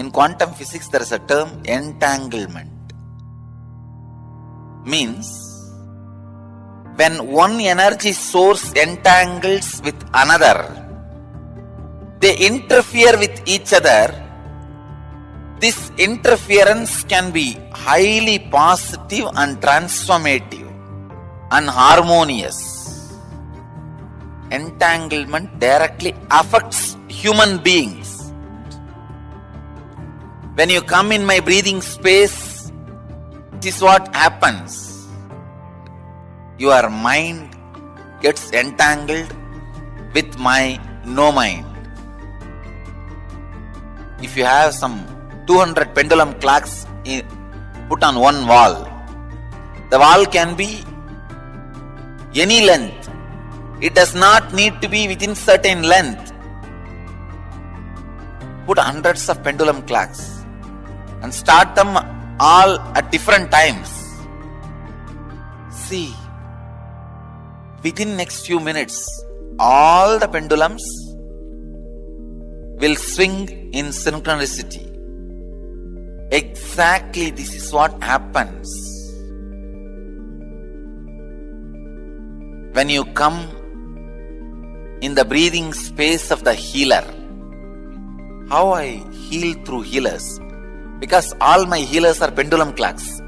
In quantum physics, there is a term entanglement. Means, when one energy source entangles with another, they interfere with each other. This interference can be highly positive and transformative and harmonious. Entanglement directly affects human beings. When you come in my breathing space, this is what happens. Your mind gets entangled with my no mind. If you have some 200 pendulum clocks put on one wall, the wall can be any length. It does not need to be within certain length. Put hundreds of pendulum clocks and start them all at different times. See, within next few minutes, all the pendulums will swing in synchronicity. Exactly this is what happens. When you come in the breathing space of the healer, how I heal through healers? Because all my healers are pendulum clocks.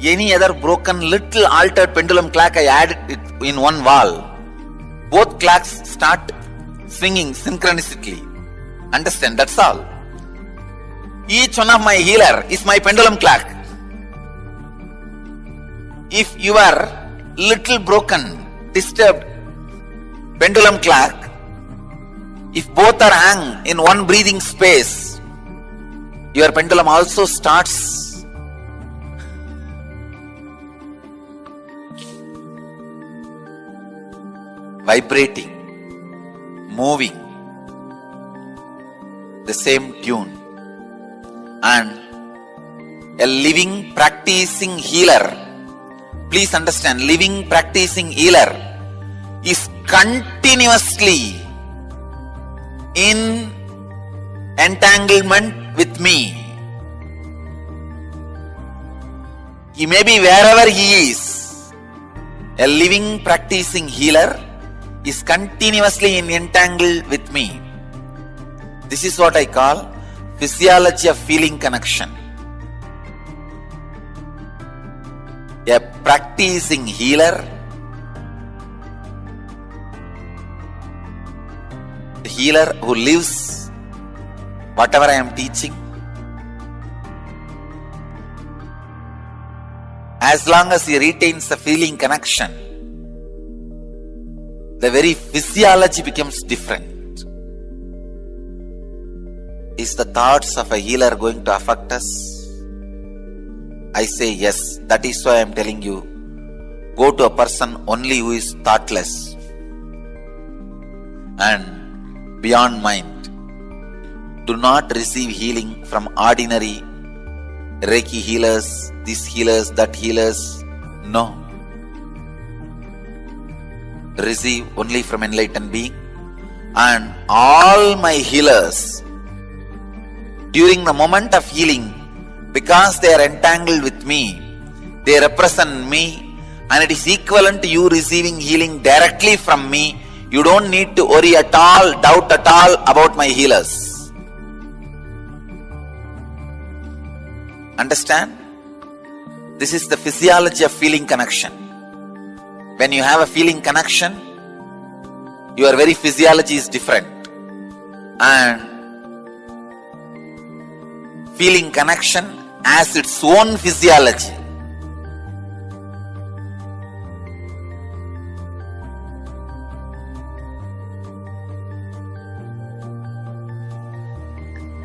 Any other broken little altered pendulum clock, I add it in one wall. Both clocks start swinging synchronicity. Understand? That's all. Each one of my healer is my pendulum clock. If you are little broken, disturbed pendulum clock, if both are hung in one breathing space, your pendulum also starts vibrating, moving the same tune. And a living practicing healer, please understand, living practicing healer is continuously in entanglement with me. He may be wherever he is. A living practicing healer is continuously in entangled with me. This is what I call physiology of feeling connection. A practicing healer, the healer who lives whatever I am teaching, as long as he retains the feeling connection, the very physiology becomes different. Is the thoughts of a healer going to affect us? I say yes. That is why I am telling you, go to a person only who is thoughtless and beyond mind. Do not receive healing from ordinary Reiki healers, these healers, that healers. No. Receive only from enlightened being. And all my healers, during the moment of healing, because they are entangled with me, they represent me, and it is equivalent to you receiving healing directly from me. You don't need to worry at all, doubt at all about my healers. Understand? This is the physiology of feeling connection. When you have a feeling connection, your very physiology is different. And feeling connection has its own physiology.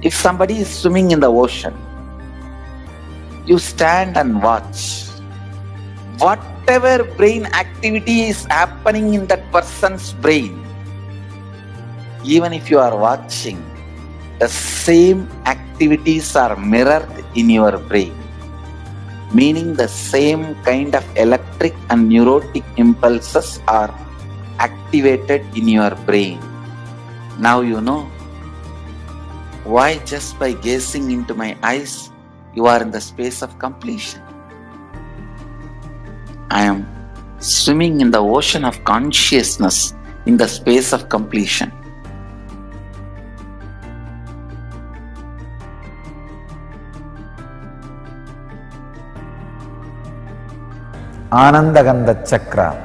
If somebody is swimming in the ocean, you stand and watch. Whatever brain activity is happening in that person's brain, even if you are watching, the same activities are mirrored in your brain, meaning the same kind of electric and neurotic impulses are activated in your brain. Now you know. Why just by gazing into my eyes, you are in the space of completion? I am swimming in the ocean of consciousness in the space of completion. Anandagandha Chakra,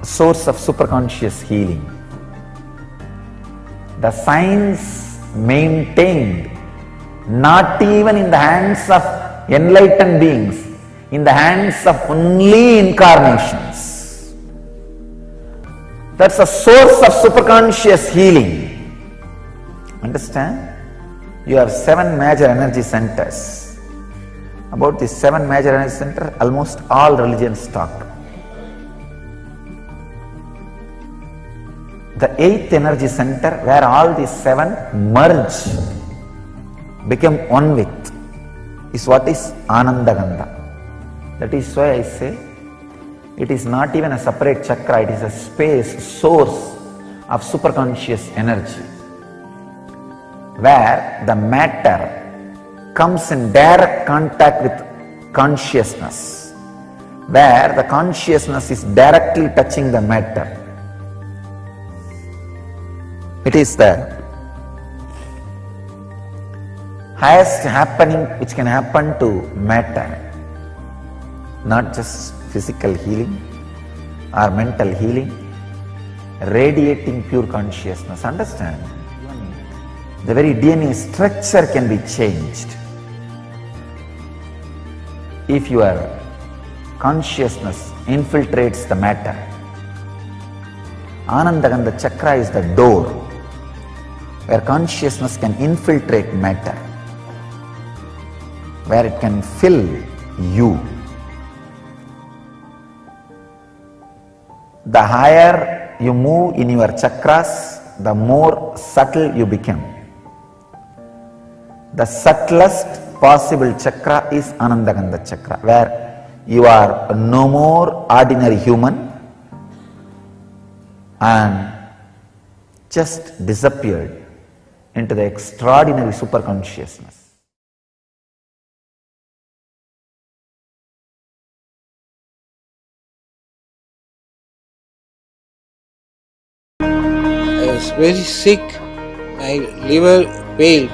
source of superconscious healing. The science maintained, not even in the hands of enlightened beings, in the hands of only incarnations. That's a source of superconscious healing. Understand? You have 7 major energy centers. About these 7 major energy centers, almost all religions talk. The 8th energy center, where all these 7 merge, become one with, is what is Anandagandha. That is why I say, it is not even a separate chakra, it is a space, source of superconscious energy, where the matter comes in direct contact with consciousness, where the consciousness is directly touching the matter. It is the highest happening which can happen to matter, not just physical healing or mental healing, radiating pure consciousness. Understand? The very DNA structure can be changed if your consciousness infiltrates the matter. Anandagandha Chakra is the door where consciousness can infiltrate matter, where it can fill you. The higher you move in your chakras, the more subtle you become. The subtlest possible chakra is Anandagandha Chakra, where you are no more ordinary human and just disappeared into the extraordinary superconsciousness. I was very sick, my liver failed.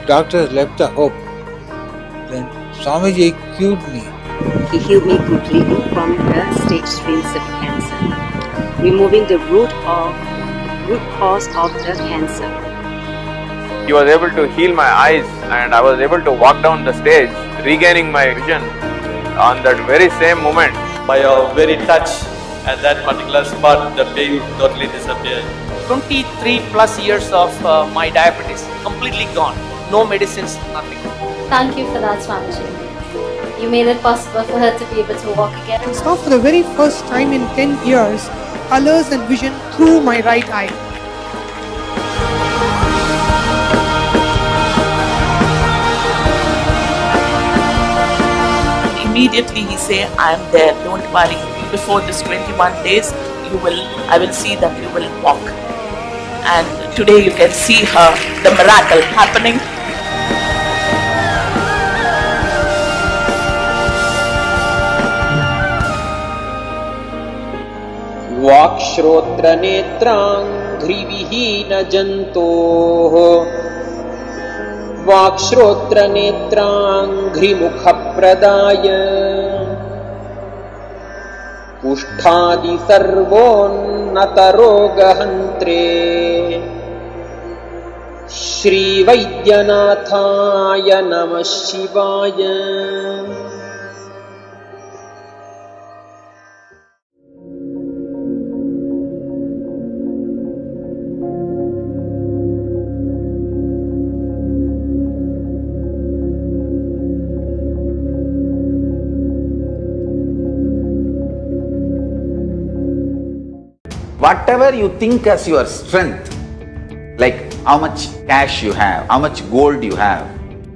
Doctors left the hope. Then Swamiji cured me. He healed me completely from the stage 3 cervical cancer, removing the root cause of the cancer. He was able to heal my eyes and I was able to walk down the stage, regaining my vision on that very same moment. By your very touch at that particular spot, the pain totally disappeared. 23 plus years of my diabetes completely gone. No medicines, nothing. Thank you for that, Swamiji. You made it possible for her to be able to walk again. I saw for the very first time in 10 years colors and vision through my right eye. Immediately he said, I am there, don't worry. Before this 21 days, I will see that you will walk. And today you can see her, the miracle happening. वाक्श्रोत्र नेत्रांघ्रिविहीन जन्तोः वाक्श्रोत्र नेत्रांघ्रिमुखप्रदाय कुष्ठादि सर्वोन्नतरोगहन्त्रे श्रीवैद्यनाथाय नमः शिवाय। Whatever you think as your strength, like how much cash you have, how much gold you have,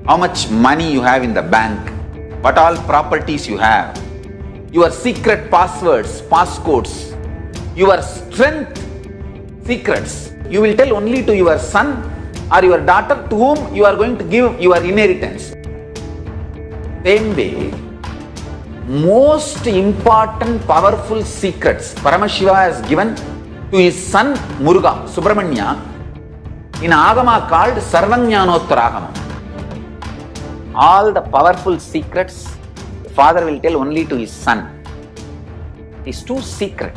how much money you have in the bank, what all properties you have, your secret passwords, passcodes, your strength secrets, you will tell only to your son or your daughter to whom you are going to give your inheritance. Same way, most important powerful secrets Paramashiva has given to his son Muruga, Subramanya, in Agama called Sarvajnanottara. All the powerful secrets the father will tell only to his son. It is too secret.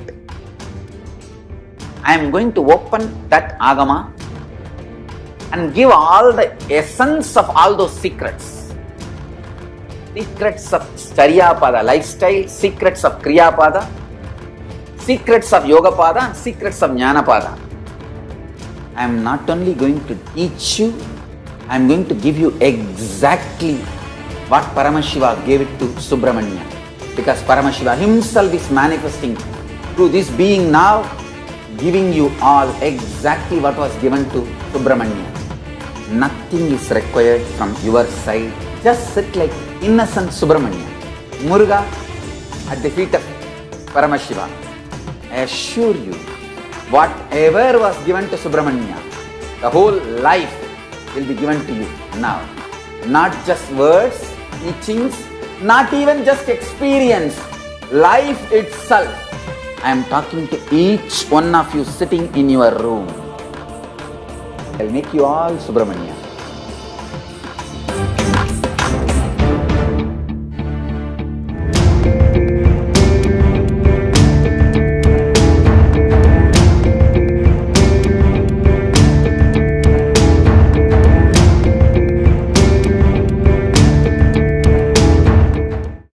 I am going to open that Agama and give all the essence of all those secrets. Secrets of Charyapada lifestyle, secrets of Kriyapada, secrets of Yogapada, secrets of Jnanapada. I am not only going to teach you, I am going to give you exactly what Paramashiva gave it to Subramanya. Because Paramashiva himself is manifesting through this being now, giving you all exactly what was given to Subramanya. Nothing is required from your side. Just sit like innocent Subramanya, Muruga at the feet of Paramashiva. I assure you, whatever was given to Subramanya, the whole life will be given to you now. Not just words, teachings, not even just experience, life itself. I am talking to each one of you sitting in your room. I will make you all Subramanya.